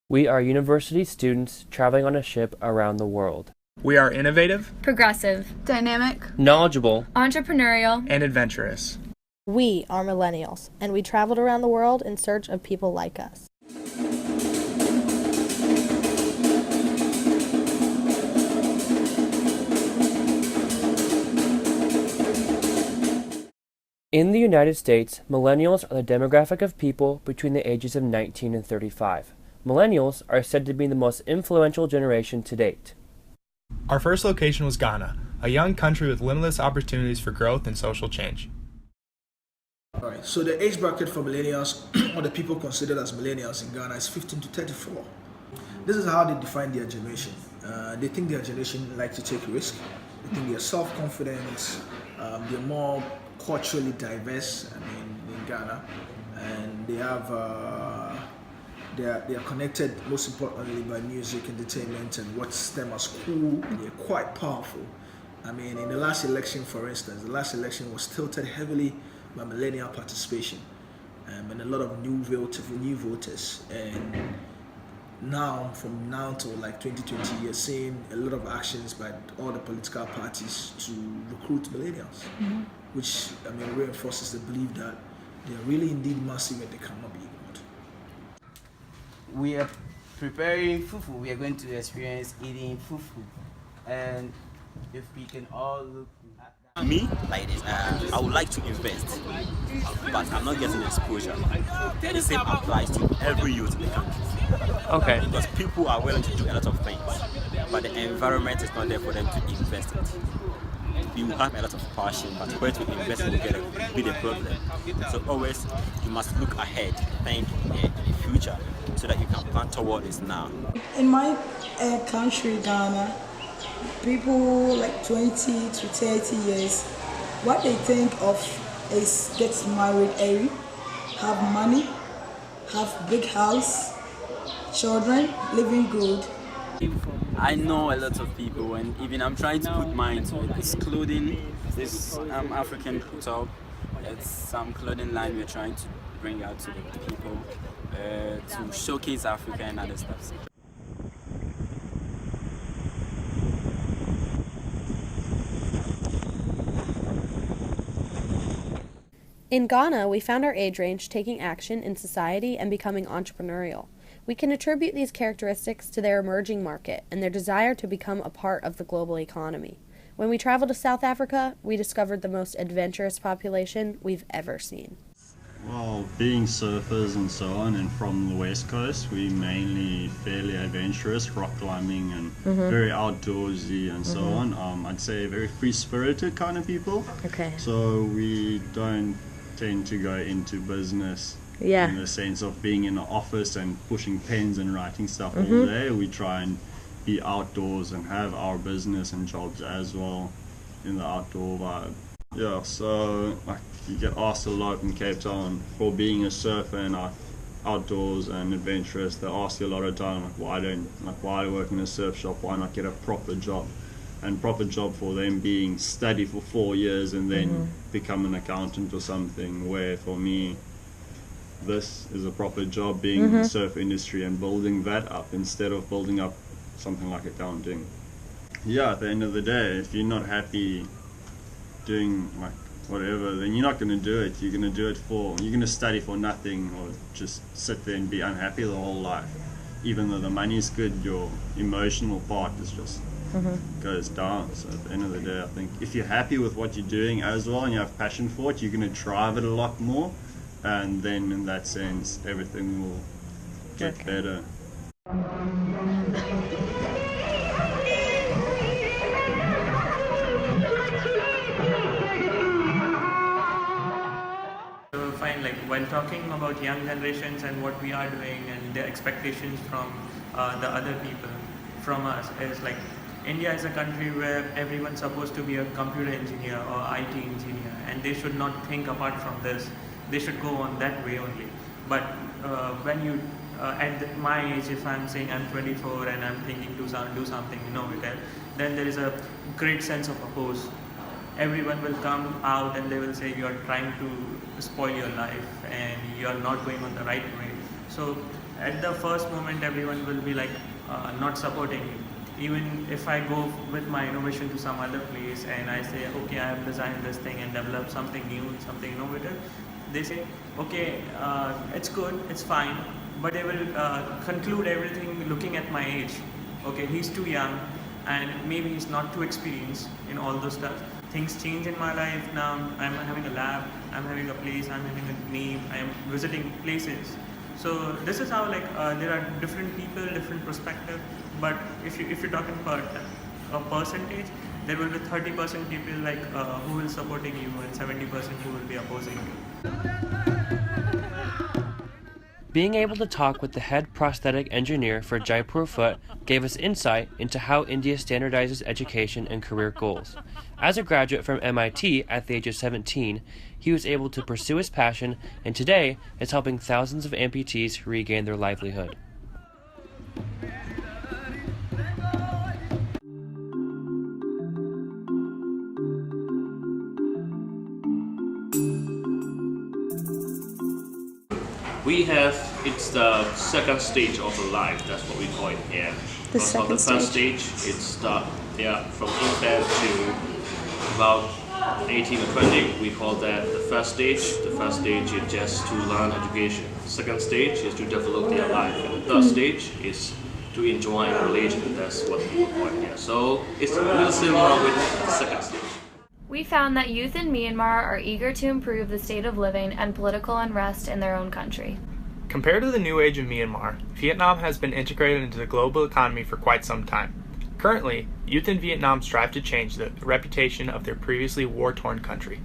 We are university students traveling on a ship around the world. We are innovative, progressive, dynamic, knowledgeable, entrepreneurial, and adventurous. We are millennials, and we traveled around the world in search of people like us. In the United States, millennials are the demographic of people between the ages of 19 and 35. Millennials are said to be the most influential generation to date. Our first location was Ghana, a young country with limitless opportunities for growth and social change. Alright, so the age bracket for millennials, or the people considered as millennials in Ghana, is 15 to 34. This is how they define their generation. They think their generation like to take risks. They think they're self-confident. They're more culturally diverse. In Ghana, and they have they are connected most importantly by music, entertainment, and what's them as cool. And they're quite powerful. In the last election, for instance, the last election was tilted heavily by millennial participation, and a lot of new voters. And now, from now to like 2020, you're seeing a lot of actions by all the political parties to recruit millennials, which reinforces the belief that they are really indeed massive and they cannot be ignored. We are preparing fufu. We are going to experience eating fufu, and if we can all look at me like this, I would like to invest, but I'm not getting exposure. The same applies to every youth in the country. Okay. Because people are willing to do a lot of things, but the environment is not there for them to invest it. You have a lot of passion, but where to invest will be the problem. So always you must look ahead, think in the future, so that you can plan toward this now. In my country, Ghana, people like 20 to 30 years, what they think of is get married early, have money, have big house, children, living good. I know a lot of people, and even I'm trying to put mine to it. This clothing, this African top, it's some clothing line we're trying to bring out to the people to showcase Africa and other stuff. In Ghana, we found our age range taking action in society and becoming entrepreneurial. We can attribute these characteristics to their emerging market and their desire to become a part of the global economy. When we traveled to South Africa, we discovered the most adventurous population we've ever seen. Well, being surfers and so on, and from the West Coast, we mainly fairly adventurous, rock climbing and very outdoorsy and so on. I'd say very free-spirited kind of people. Okay. So we don't tend to go into business in the sense of being in an office and pushing pens and writing stuff all day. We try and be outdoors and have our business and jobs as well in the outdoor vibe. Yeah, so like you get asked a lot in Cape Town for being a surfer and outdoors and adventurous. They ask you a lot of time why do I work in a surf shop? Why not get a proper job? And proper job for them being study for 4 years and then become an accountant or something. Where for me, this is a proper job, being in the surf industry and building that up instead of building up something like accounting. Yeah, at the end of the day, if you're not happy doing like whatever, then you're not going to do it. You're going to study for nothing or just sit there and be unhappy the whole life. Even though the money's good, your emotional part is just goes down. So at the end of the day, I think if you're happy with what you're doing as well and you have passion for it, you're going to drive it a lot more, and then in that sense everything will get better. Fine, like while talking about young generations and what we are doing and the expectations from the other people from us is like India is a country where everyone's supposed to be a computer engineer or IT engineer, and they should not think apart from this. They should go on that way only. But when you at my age, if I'm saying I'm 24 and I'm thinking to do something innovative, then there is a great sense of oppose. Everyone will come out and they will say you are trying to spoil your life and you are not going on the right way. So at the first moment everyone will be like not supporting me. Even if I go with my innovation to some other place and I say, okay, I have designed this thing and developed something new, something innovative, they say, okay, it's good, it's fine, but they will conclude everything looking at my age. Okay, he's too young and maybe he's not too experienced in all those stuff. Things change in my life now. I'm having a lab, I'm having a place, I'm having a name, I am visiting places. So this is how there are different people, different perspective. But if you're talking about a percentage, there will be 30% people who will supporting you and 70% who will be opposing you. Being able to talk with the head prosthetic engineer for Jaipur Foot gave us insight into how India standardizes education and career goals. As a graduate from MIT at the age of 17, he was able to pursue his passion and today is helping thousands of amputees regain their livelihood. It's the second stage of the life, that's what we call it here. The For the first stage, it's from infant to about 18 or 20, we call that the first stage. The first stage is just to learn education. The second stage is to develop their life. And the third stage is to enjoy religion, that's what we call it here. So it's really similar with the second stage. We found that youth in Myanmar are eager to improve the state of living and political unrest in their own country. Compared to the new age of Myanmar, Vietnam has been integrated into the global economy for quite some time. Currently, youth in Vietnam strive to change the reputation of their previously war-torn country.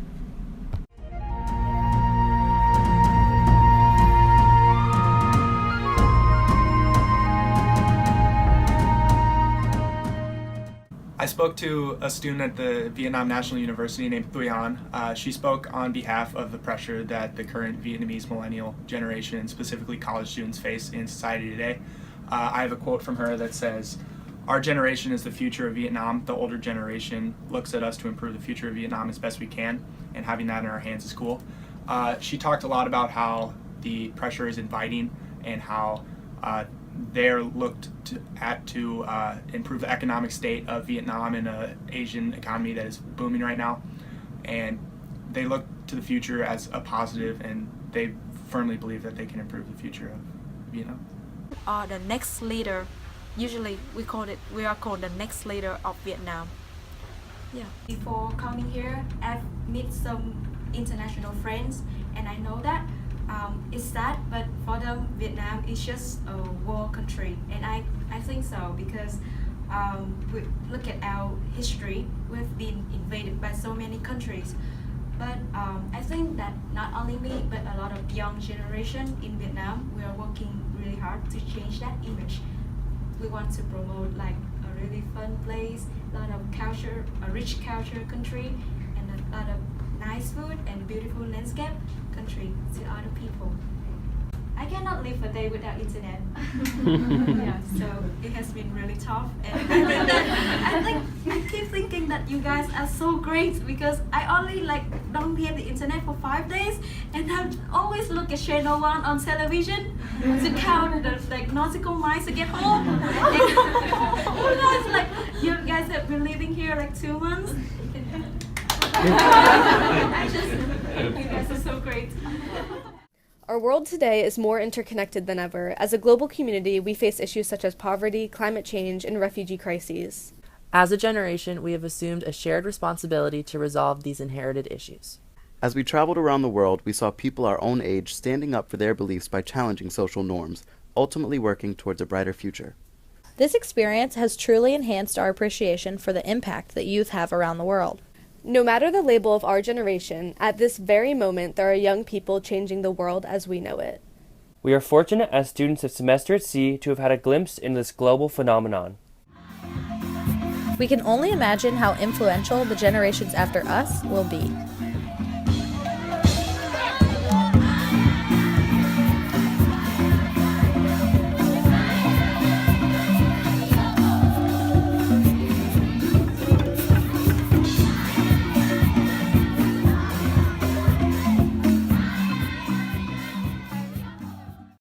I spoke to a student at the Vietnam National University named Thuy Han. She spoke on behalf of the pressure that the current Vietnamese millennial generation, and specifically college students, face in society today. I have a quote from her that says, "Our generation is the future of Vietnam. The older generation looks at us to improve the future of Vietnam as best we can, and having that in our hands is cool." She talked a lot about how the pressure is inviting and how they're looked to improve the economic state of Vietnam in an Asian economy that is booming right now. And they look to the future as a positive, and they firmly believe that they can improve the future of Vietnam. The next leader, usually we are called the next leader of Vietnam. Yeah. Before coming here, I've met some international friends, and I know that it's sad, but for them, Vietnam is just a war country, and I think so because we look at our history. We've been invaded by so many countries, but I think that not only me, but a lot of young generation in Vietnam, we are working really hard to change that image. We want to promote like a really fun place, a lot of culture, a rich culture country, and a lot of nice food and beautiful landscape country to other people. I cannot live a day without internet. Yeah, so it has been really tough, and I keep thinking that you guys are so great because I only don't have the internet for 5 days, and I always look at channel 1 on television to count the nautical miles to get home. You guys have been living here 2 months. You guys are so great. Our world today is more interconnected than ever. As a global community, we face issues such as poverty, climate change, and refugee crises. As a generation, we have assumed a shared responsibility to resolve these inherited issues. As we traveled around the world, we saw people our own age standing up for their beliefs by challenging social norms, ultimately working towards a brighter future. This experience has truly enhanced our appreciation for the impact that youth have around the world. No matter the label of our generation, at this very moment there are young people changing the world as we know it. We are fortunate as students of Semester at Sea to have had a glimpse into this global phenomenon. We can only imagine how influential the generations after us will be.